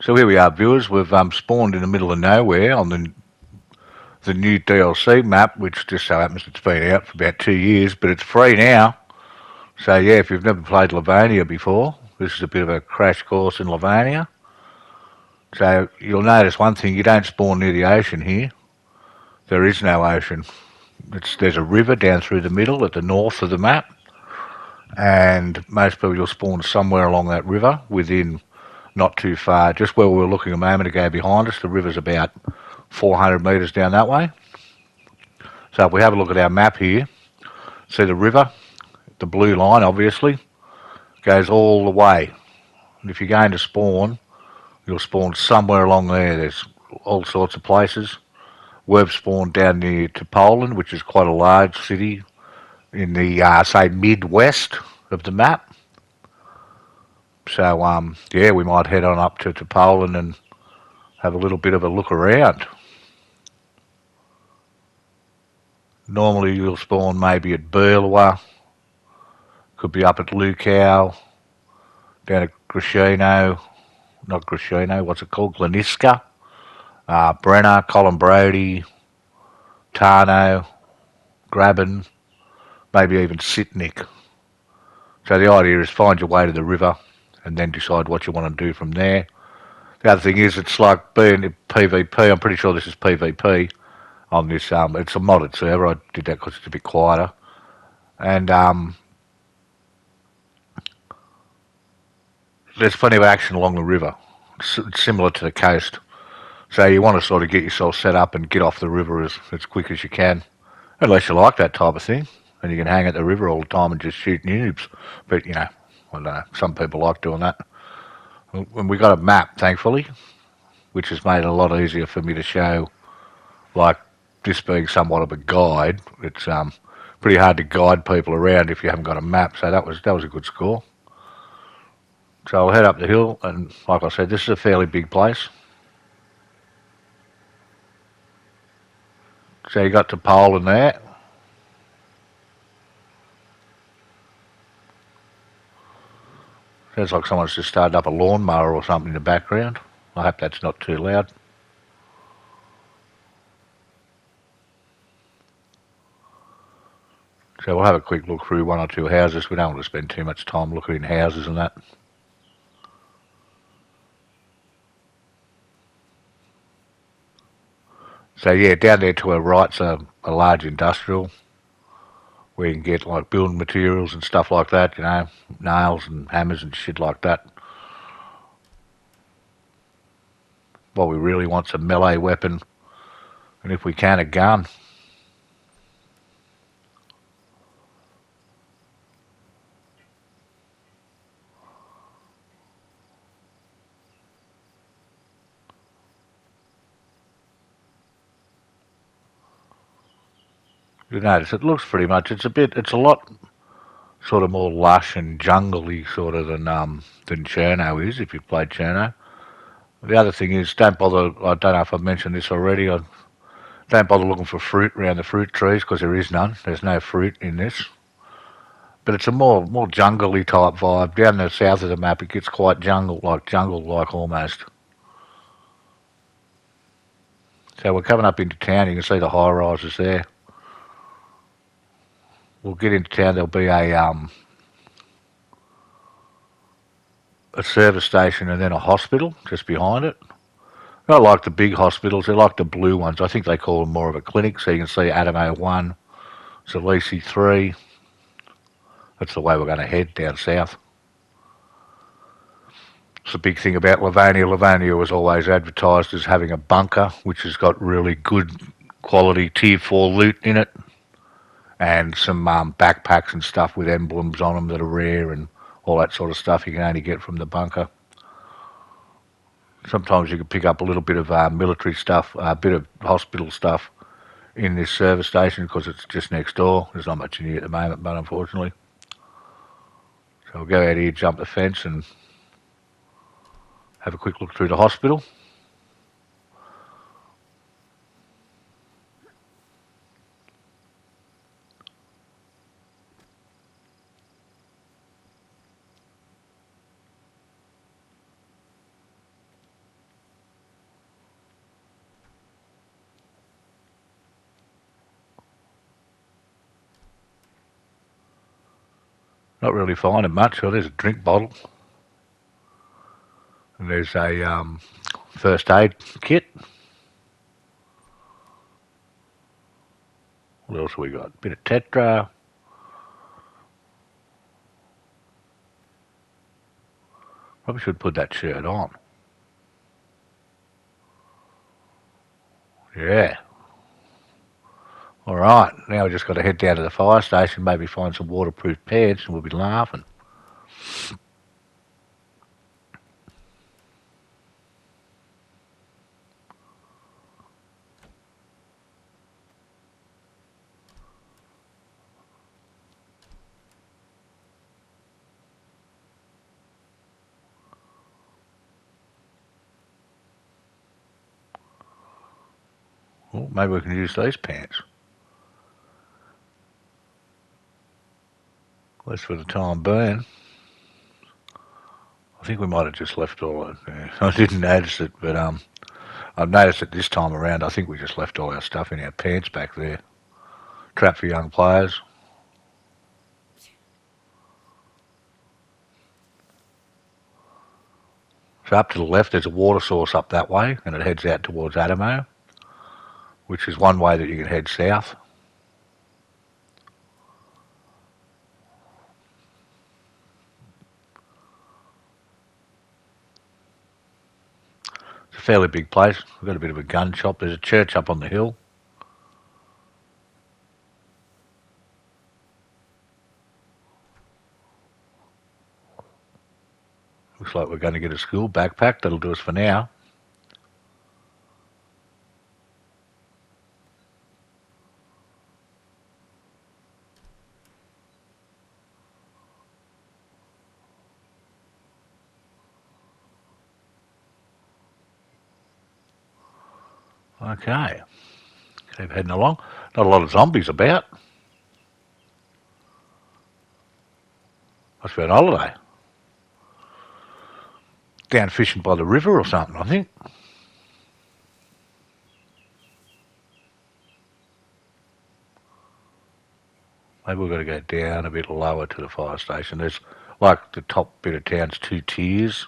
So here we are, viewers. We've spawned in the middle of nowhere on the new DLC map, which just so happens it's been out for about 2 years, but it's free now. So yeah, if you've never played Lavania before, this is a bit of a crash course in Lavania. So you'll notice one thing: you don't spawn near the ocean here. There is no ocean. There's a river down through the middle at the north of the map, and most people will spawn somewhere along that river within not too far. Just where we were looking a moment ago behind us, the river's about 400 metres down that way. So if we have a look at our map here, see the river, the blue line obviously, goes all the way. And if you're going to spawn, you'll spawn somewhere along there. There's all sorts of places. We've spawned down near to Poland, which is quite a large city in the, say, midwest of the map. So, yeah, we might head on up to Poland and have a little bit of a look around. Normally you'll spawn maybe at Berlowa, could be up at Lukau, down at Grishino, not Grishino, what's it called, Gleniska, Brenner, Colin Brody, Tarno, Graben, maybe even Sitnik. So the idea is find your way to the river and then decide what you want to do from there. The other thing is it's like being PvP. I'm pretty sure this is PvP on this. It's a modded server. I did that because it's a bit quieter. And there's plenty of action along the river. It's similar to the coast. So you want to sort of get yourself set up and get off the river as quick as you can. Unless you like that type of thing. And you can hang at the river all the time and just shoot noobs. But, you know, I don't know. Some people like doing that. And we got a map, thankfully, which has made it a lot easier for me to show, like, this being somewhat of a guide. It's pretty hard to guide people around if you haven't got a map, so that was a good score. So I'll head up the hill, and like I said, this is a fairly big place. So you got to Poland there. Sounds like someone's just started up a lawnmower or something in the background. I hope that's not too loud. So we'll have a quick look through one or two houses. We don't want to spend too much time looking in houses and that. So yeah, down there to our right's a large industrial where you can get like building materials and stuff like that, you know, nails and hammers and shit like that. What we really want's a melee weapon, and if we can, a gun. You notice it looks pretty much. It's a lot sort of more lush and jungly sort of than Cherno is. If you've played Cherno. The other thing is, don't bother. I don't know if I've mentioned this already. Don't bother looking for fruit around the fruit trees because there is none. There's no fruit in this. But it's a more jungly type vibe. Down the south of the map, it gets quite jungle like almost. So we're coming up into town. You can see the high rises there. We'll get into town. There'll be a service station and then a hospital just behind it. Not like the big hospitals. They're like the blue ones. I think they call them more of a clinic. So you can see Adamo 1, Salisi 3. That's the way we're going to head down south. It's the big thing about Lavania. Lavania was always advertised as having a bunker, which has got really good quality tier 4 loot in it, and some backpacks and stuff with emblems on them that are rare and all that sort of stuff you can only get from the bunker. Sometimes you can pick up a little bit of military stuff, a bit of hospital stuff in this service station because it's just next door. There's not much in here at the moment, but unfortunately. So we'll go out here, jump the fence and have a quick look through the hospital. Not really finding much. Oh, there's a drink bottle. And there's a first aid kit. What else have we got? Bit of Tetra. Probably should put that shirt on. Yeah. All right. Now we just got to head down to the fire station, maybe find some waterproof pants, and we'll be laughing. Well, maybe we can use these pants. At least for the time being. I think we might have just left all it. Yeah. I didn't notice it, but I've noticed it this time around. I think we just left all our stuff in our pants back there. Trap for young players. So up to the left, there's a water source up that way, and it heads out towards Adamo, which is one way that you can head south. It's a fairly big place. We've got a bit of a gun shop. There's a church up on the hill. Looks like we're going to get a school backpack. That'll do us for now. Okay. Keep heading along. Not a lot of zombies about. Must be on holiday. Down fishing by the river or something, I think. Maybe we've got to go down a bit lower to the fire station. There's, like, the top bit of town's 2 tiers.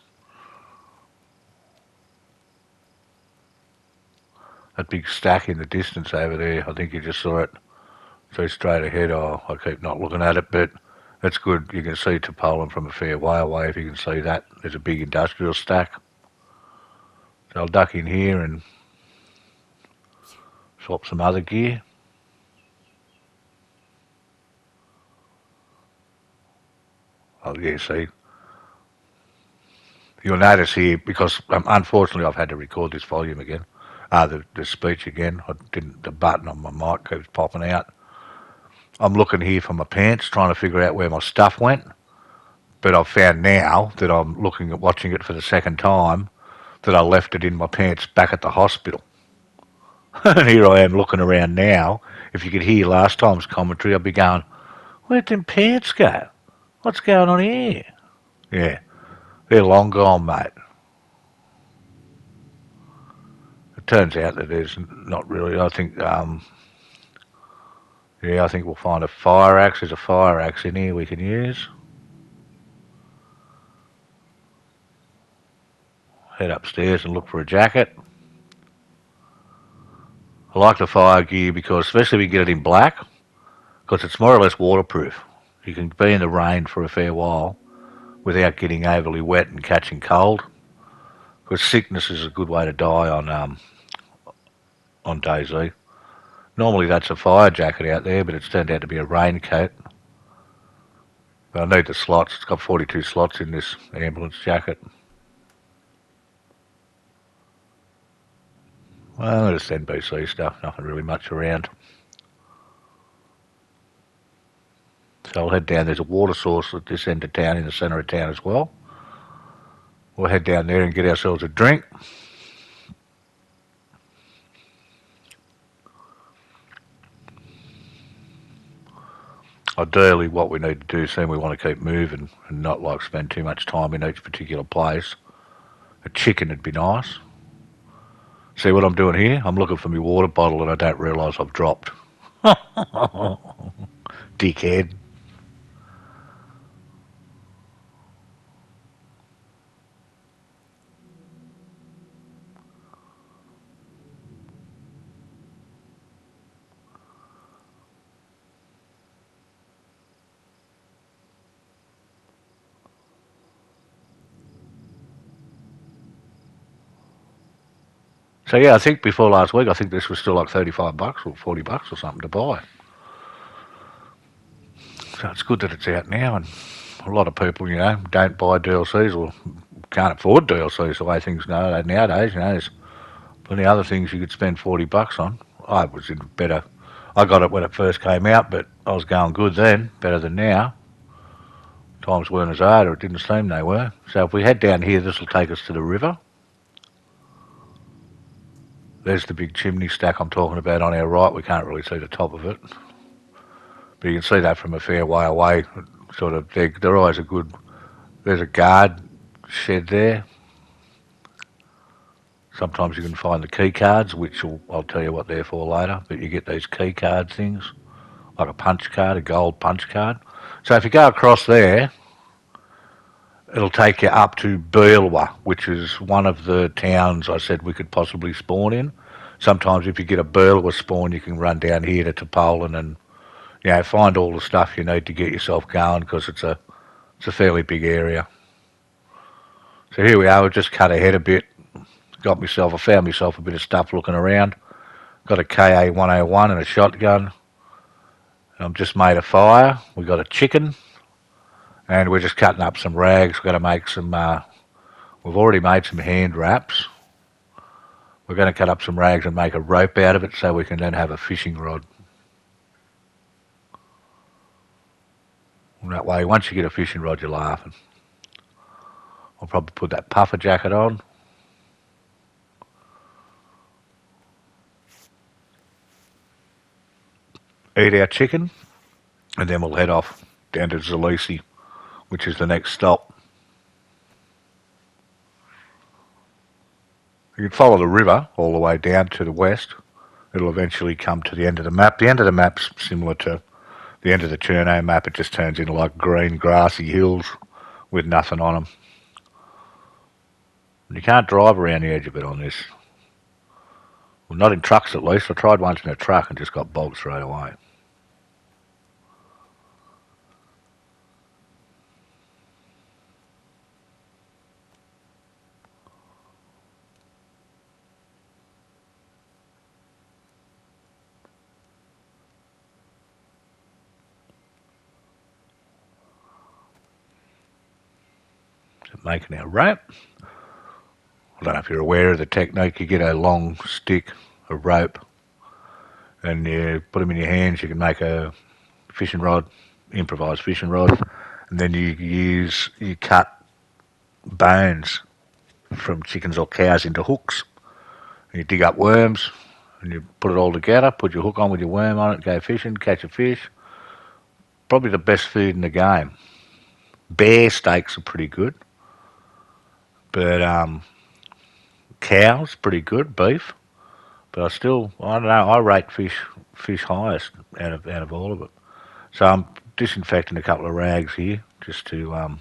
That big stack in the distance over there, I think you just saw it. So straight ahead, I keep not looking at it, but that's good. You can see Topolan from a fair way away if you can see that. There's a big industrial stack. So I'll duck in here and swap some other gear. Oh, yeah, see. You'll notice here, because unfortunately I've had to record this volume again, the speech again. The button on my mic keeps popping out. I'm looking here for my pants, trying to figure out where my stuff went. But I've found now that I'm watching it for the second time, that I left it in my pants back at the hospital. And here I am looking around now. If you could hear last time's commentary, I'd be going, where'd them pants go? What's going on here? Yeah, they're long gone, mate. It turns out that there's not really, I think, yeah, I think we'll find a fire axe. There's a fire axe in here we can use. Head upstairs and look for a jacket. I like the fire gear because, especially if you get it in black, because it's more or less waterproof. You can be in the rain for a fair while without getting overly wet and catching cold. Because sickness is a good way to die on DAYZ. Normally that's a fire jacket out there, but it's turned out to be a raincoat. But I need the slots. It's got 42 slots in this ambulance jacket. Well, just NBC stuff, nothing really much around. So I'll head down. There's a water source at this end of town, in the centre of town as well. We'll head down there and get ourselves a drink. Ideally, what we need to do soon, we want to keep moving and not like spend too much time in each particular place. A chicken would be nice. See what I'm doing here? I'm looking for my water bottle and I don't realise I've dropped. Dickhead. So yeah, I think before last week, I think this was still like $35 or $40 or something to buy. So it's good that it's out now, and a lot of people, don't buy DLCs or can't afford DLCs the way things go nowadays. There's plenty of other things you could spend $40 on. I was in better. I got it when it first came out, but I was going good then, better than now. Times weren't as hard, or it didn't seem they were. So if we head down here, this will take us to the river. There's the big chimney stack I'm talking about on our right. We can't really see the top of it, but you can see that from a fair way away. Sort of, they're always a good. There's a guard shed there. Sometimes you can find the key cards, which I'll tell you what they're for later. But you get these key card things, like a punch card, a gold punch card. So if you go across there, it'll take you up to Beelwa, which is one of the towns I said we could possibly spawn in. Sometimes if you get a Beelwa spawn, you can run down here to Topolan and find all the stuff you need to get yourself going, because it's a fairly big area. So here we are. We've just cut ahead a bit. I found myself a bit of stuff looking around. Got a KA 101 and a shotgun. I've just made a fire. We got a chicken, and we're just cutting up some rags. We've got to make some. We've already made some hand wraps. We're going to cut up some rags and make a rope out of it, so we can then have a fishing rod. And that way, once you get a fishing rod, you're laughing. I'll probably put that puffer jacket on. Eat our chicken, and then we'll head off down to Zalisi, which is the next stop. You can follow the river all the way down to the west. It'll eventually come to the end of the map. The end of the map's similar to the end of the Cherno map. It just turns into like green, grassy hills with nothing on them. And you can't drive around the edge of it on this. Well, not in trucks at least. I tried once in a truck and just got bogged straight away. Making our rope. I don't know if you're aware of the technique. You get a long stick, a rope, and you put them in your hands. You can make a fishing rod, improvised fishing rod, and then you cut bones from chickens or cows into hooks. And you dig up worms, and you put it all together. Put your hook on with your worm on it. Go fishing, catch a fish. Probably the best food in the game. Bear steaks are pretty good. But cows, pretty good, beef. But I don't know, I rate fish highest out of all of it. So I'm disinfecting a couple of rags here just to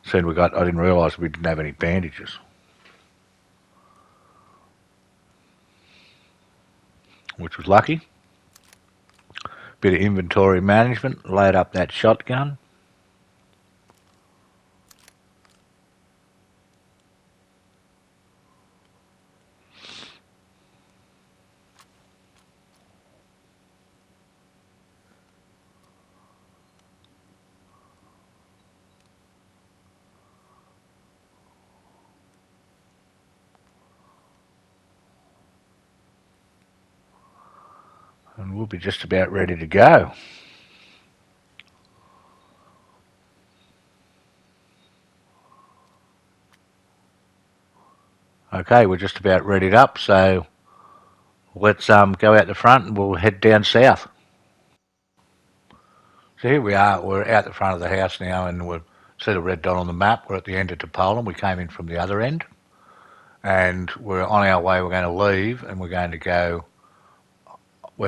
see what we got. I didn't realise we didn't have any bandages, which was lucky. Bit of inventory management, load up that shotgun. And we'll be just about ready to go. Okay, we're just about readied up, so let's go out the front and we'll head down south. So here we are, we're out the front of the house now, and we'll see the red dot on the map. We're at the end of Topolan. We came in from the other end, and we're on our way. We're going to leave, and we're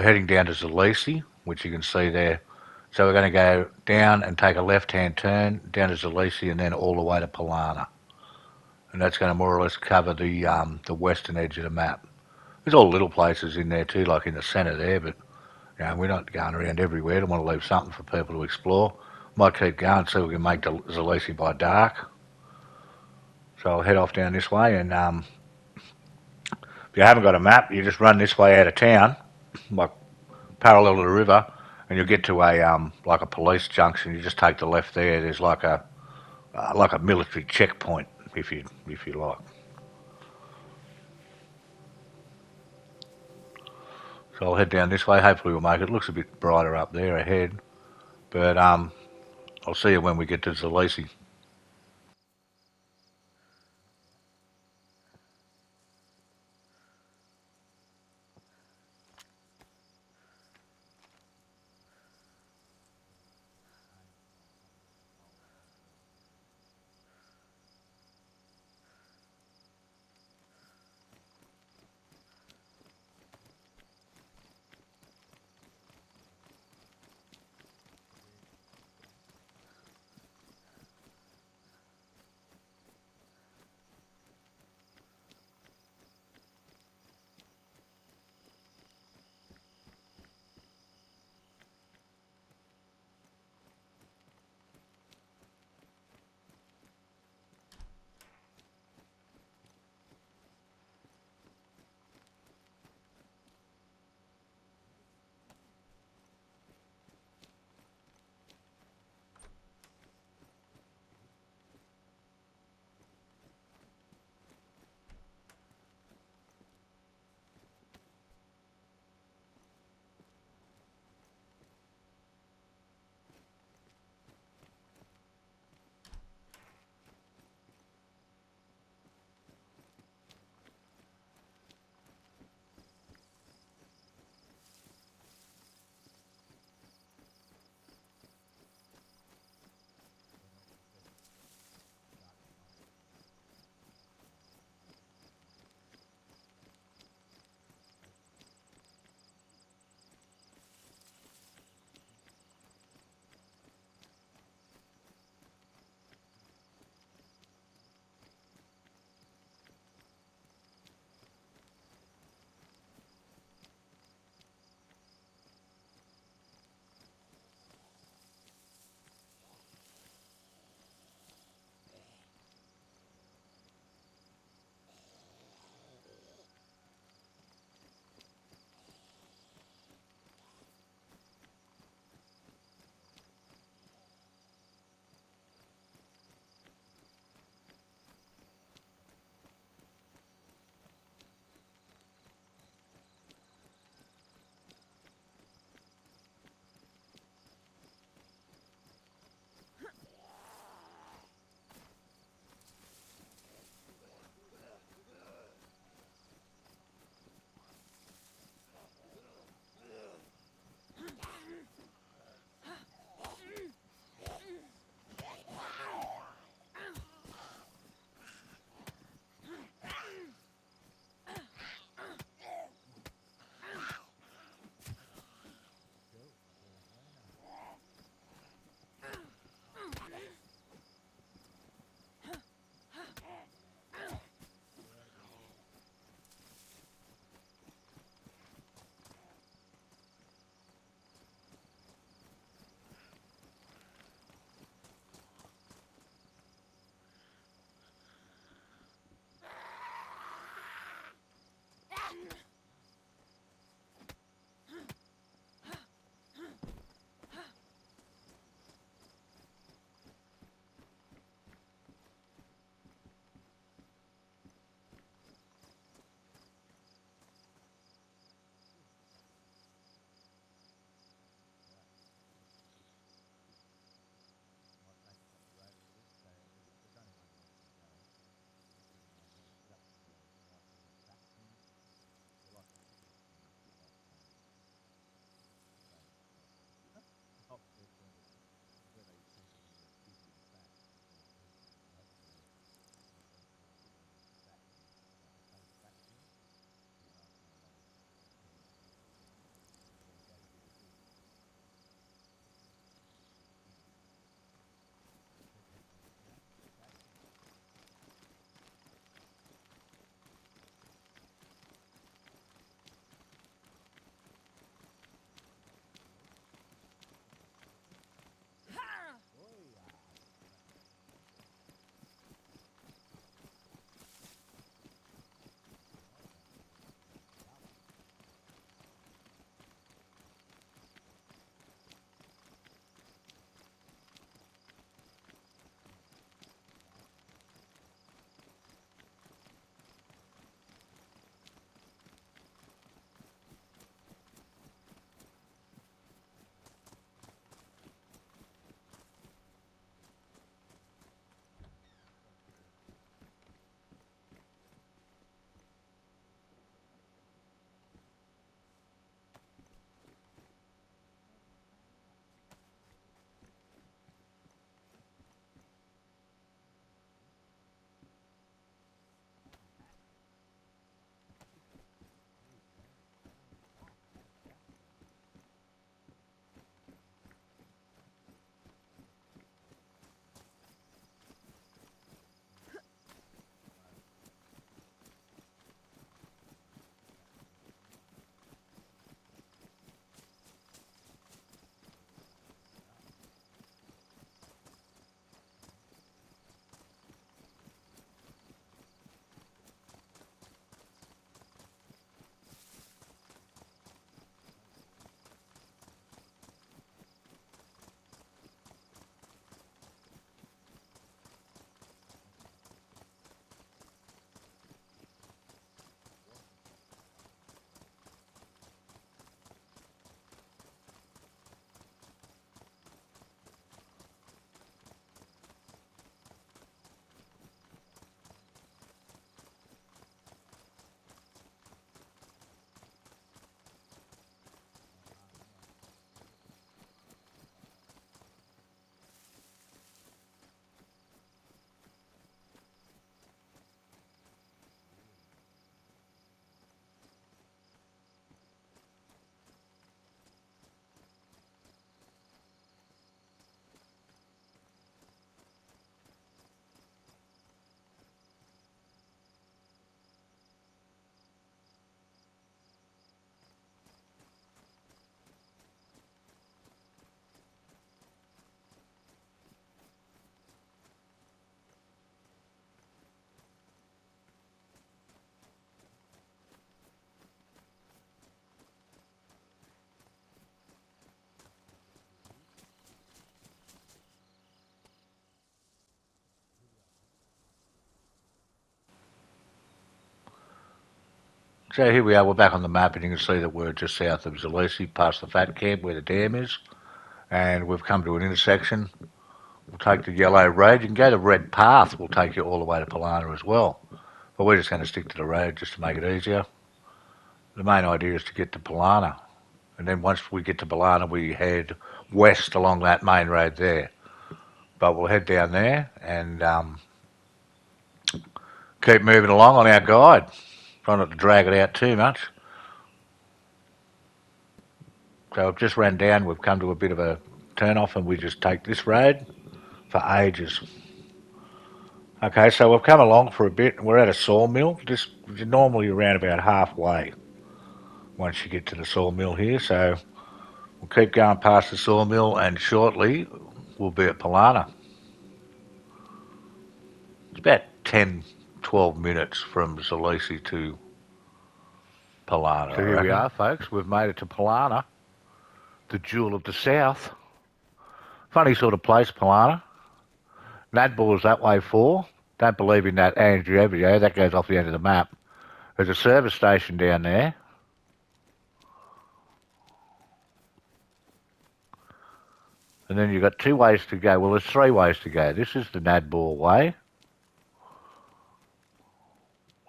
heading down to Zalisi, which you can see there. So we're going to go down and take a left-hand turn down to Zalisi, and then all the way to Polana. And that's going to more or less cover the western edge of the map. There's all little places in there too, like in the centre there, but we're not going around everywhere. I want to leave something for people to explore. Might keep going so we can make to Zalisi by dark. So I'll head off down this way, and you haven't got a map, you just run this way out of town, like parallel to the river, and you'll get to a like a police junction. You just take the left there. There's like a military checkpoint, if you like. So I'll head down this way. Hopefully we'll make it. It looks a bit brighter up there ahead, but I'll see you when we get to Zalisi. So here we are, we're back on the map, and you can see that we're just south of Zalesi, past the Fat Camp where the dam is, and we've come to an intersection. We'll take the yellow road. You can go the red path, will take you all the way to Polana as well. But we're just going to stick to the road just to make it easier. The main idea is to get to Polana, and then once we get to Polana, we head west along that main road there. But we'll head down there and keep moving along on our guide. Try not to drag it out too much. So I've just ran down, we've come to a bit of a turn off, and we just take this road for ages. Okay, so we've come along for a bit, and we're at a sawmill. Just normally around about halfway once you get to the sawmill here. So we'll keep going past the sawmill, and shortly we'll be at Polana. It's about 10, 12 minutes from Zalesi to Polana. So here we are, folks. We've made it to Polana, the jewel of the south. Funny sort of place, Polana. Nadball's that way for. Don't believe in that Andrew video. That goes off the end of the map. There's a service station down there. And then you've got 2 ways to go. Well, there's 3 ways to go. This is the Nadball way.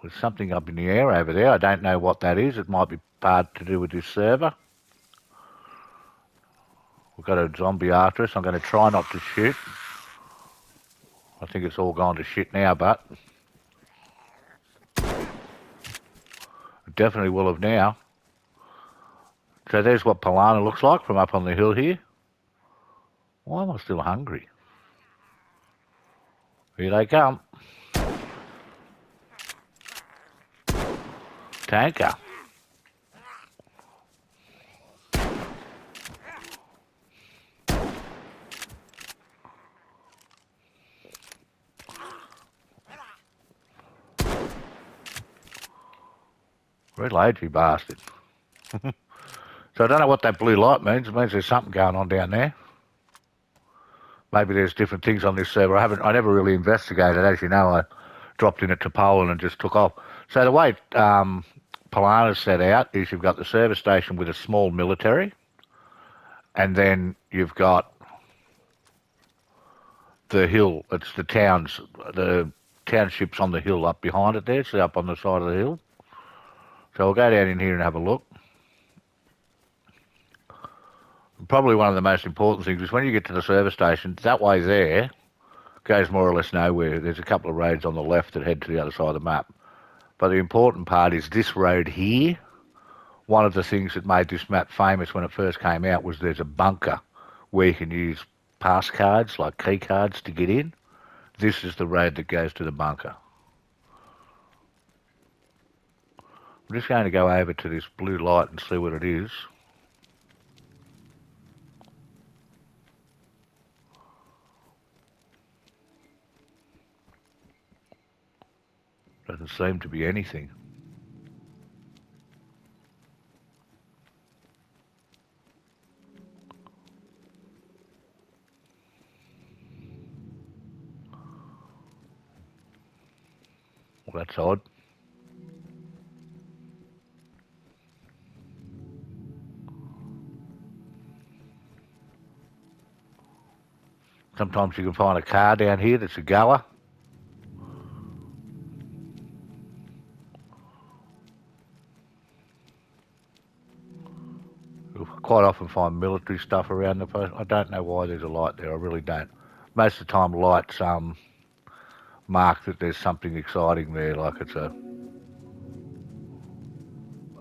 There's something up in the air over there. I don't know what that is. It might be part to do with this server. We've got a zombie after us. I'm going to try not to shoot. I think it's all gone to shit now, but it definitely will have now. So there's what Polana looks like from up on the hill here. Why am I still hungry? Here they come. Tanker. Reload, you bastard. So I don't know what that blue light means. It means there's something going on down there. Maybe there's different things on this server. I never really investigated. As you know, I dropped in at Poland and just took off. So the way Polana's set out is you've got the service station with a small military, and then you've got the hill. It's the towns, the townships on the hill up behind it there. So up on the side of the hill. So we'll go down in here and have a look. Probably one of the most important things is when you get to the service station, that way there goes more or less nowhere. There's a couple of roads on the left that head to the other side of the map. But the important part is this road here. One of the things that made this map famous when it first came out was there's a bunker where you can use pass cards, like key cards, to get in. This is the road that goes to the bunker. I'm just going to go over to this blue light and see what it is. Doesn't seem to be anything. Well, that's odd. Sometimes you can find a car down here that's a goer. You'll quite often find military stuff around the place. I don't know why there's a light there, I really don't. Most of the time lights mark that there's something exciting there, like it's a...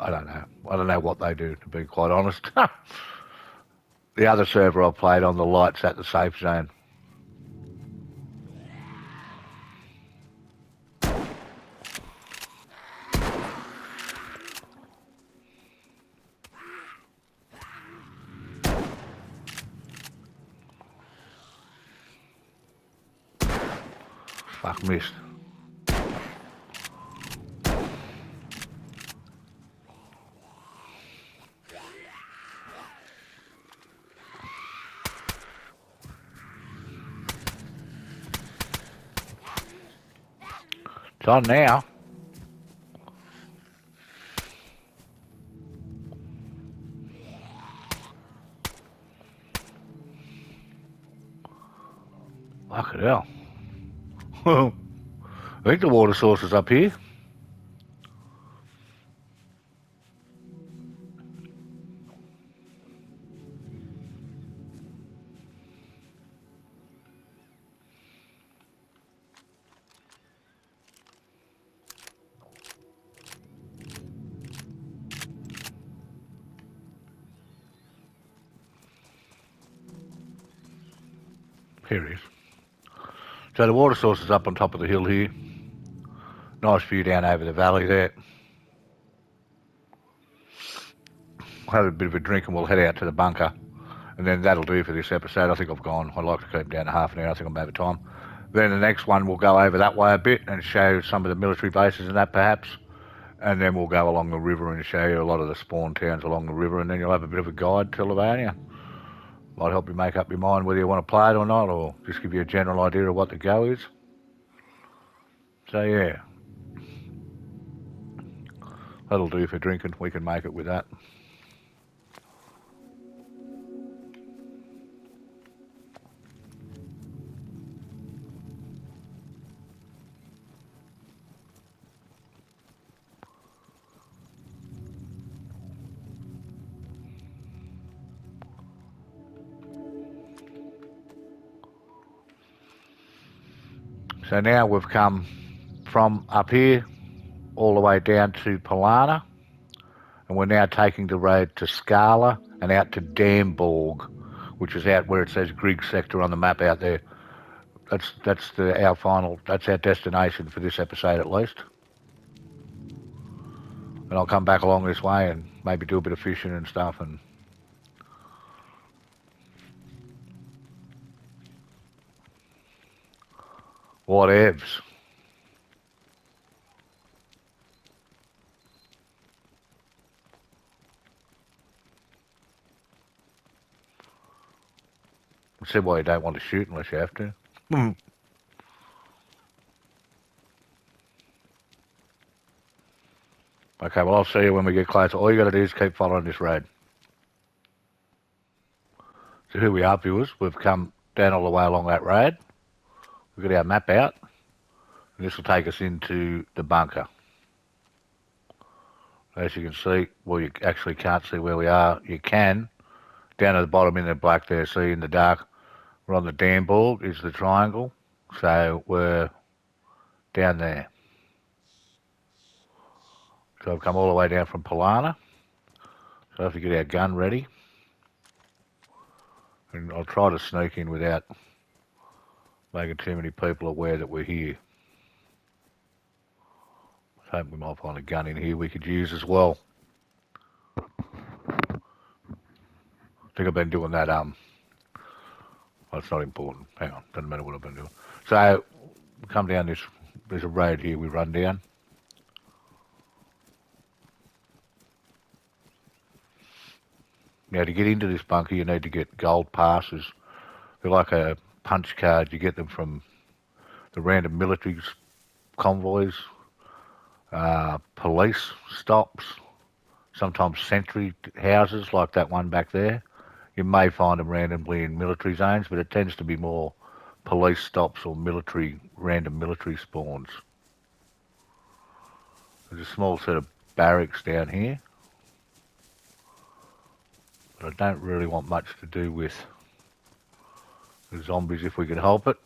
I don't know. I don't know what they do, to be quite honest. The other server I played on, the light's at the safe zone. Fuck, missed. It's on now. Fucking hell. I think the water source is up here. Here it is. So the water source is up on top of the hill here. Nice view down over the valley there. Have a bit of a drink and we'll head out to the bunker. And then that'll do for this episode. I think I've gone. I'd like to keep down to half an hour. I think I'm over time. Then the next one we'll go over that way a bit and show some of the military bases and that perhaps. And then we'll go along the river and show you a lot of the spawn towns along the river. And then you'll have a bit of a guide to Livonia. Might help you make up your mind whether you want to play it or not, or just give you a general idea of what the go is. So yeah, that'll do for drinking. We can make it with that. So now we've come from up here all the way down to Polana, and we're now taking the road to Scala and out to Damborg, which is out where it says Grig sector on the map out there. That's our destination for this episode at least. And I'll come back along this way and maybe do a bit of fishing and stuff and whatevs. See why you don't want to shoot unless you have to. Okay, well, I'll see you when we get closer. All you got to do is keep following this road. So here we are, viewers. We've come down all the way along that road. We've got our map out. And this will take us into the bunker. As you can see, well, you actually can't see where we are. You can. Down at the bottom in the black there, see in the dark, we're on the Damborg, is the triangle. So we're down there. So I've come all the way down from Polana. So I have to get our gun ready. And I'll try to sneak in without making too many people aware that we're here. I hope we might find a gun in here we could use as well. I think I've been doing that, well, it's not important. Hang on, doesn't matter what I've been doing. So, we come down this, there's a road here we run down. Now, to get into this bunker, you need to get gold passes. They're like a punch card. You get them from the random military convoys, police stops, sometimes sentry houses like that one back there. You may find them randomly in military zones, but it tends to be more police stops or random military spawns. There's a small set of barracks down here, but I don't really want much to do with the zombies if we can help it.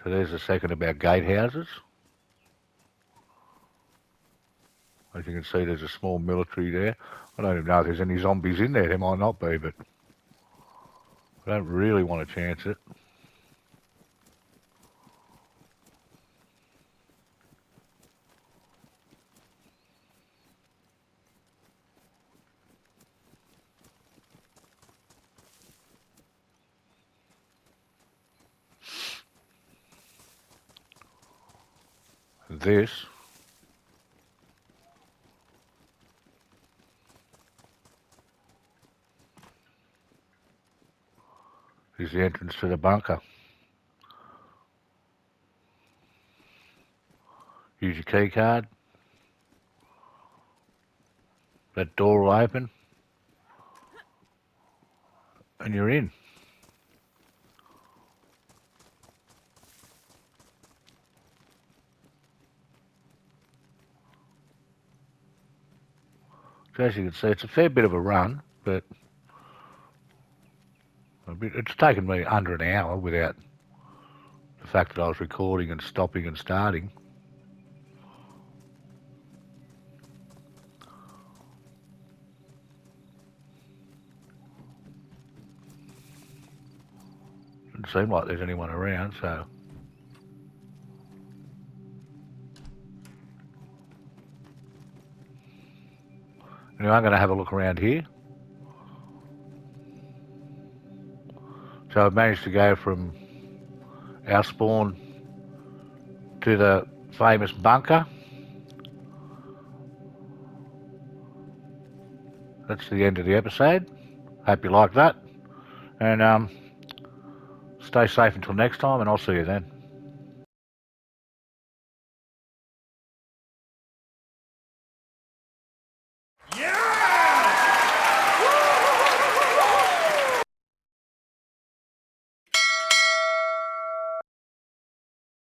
So there's a second about gatehouses. As you can see, there's a small military there. I don't even know if there's any zombies in there. There might not be, but I don't really want to chance it. This is the entrance to the bunker. Use your key card. That door will open and you're in. So as you can see, it's a fair bit of a run, but it's taken me under an hour without the fact that I was recording and stopping and starting. Doesn't seem like there's anyone around, so... Anyway, I'm going to have a look around here. So I've managed to go from our spawn to the famous bunker. That's the end of the episode. Hope you like that. And stay safe until next time, and I'll see you then.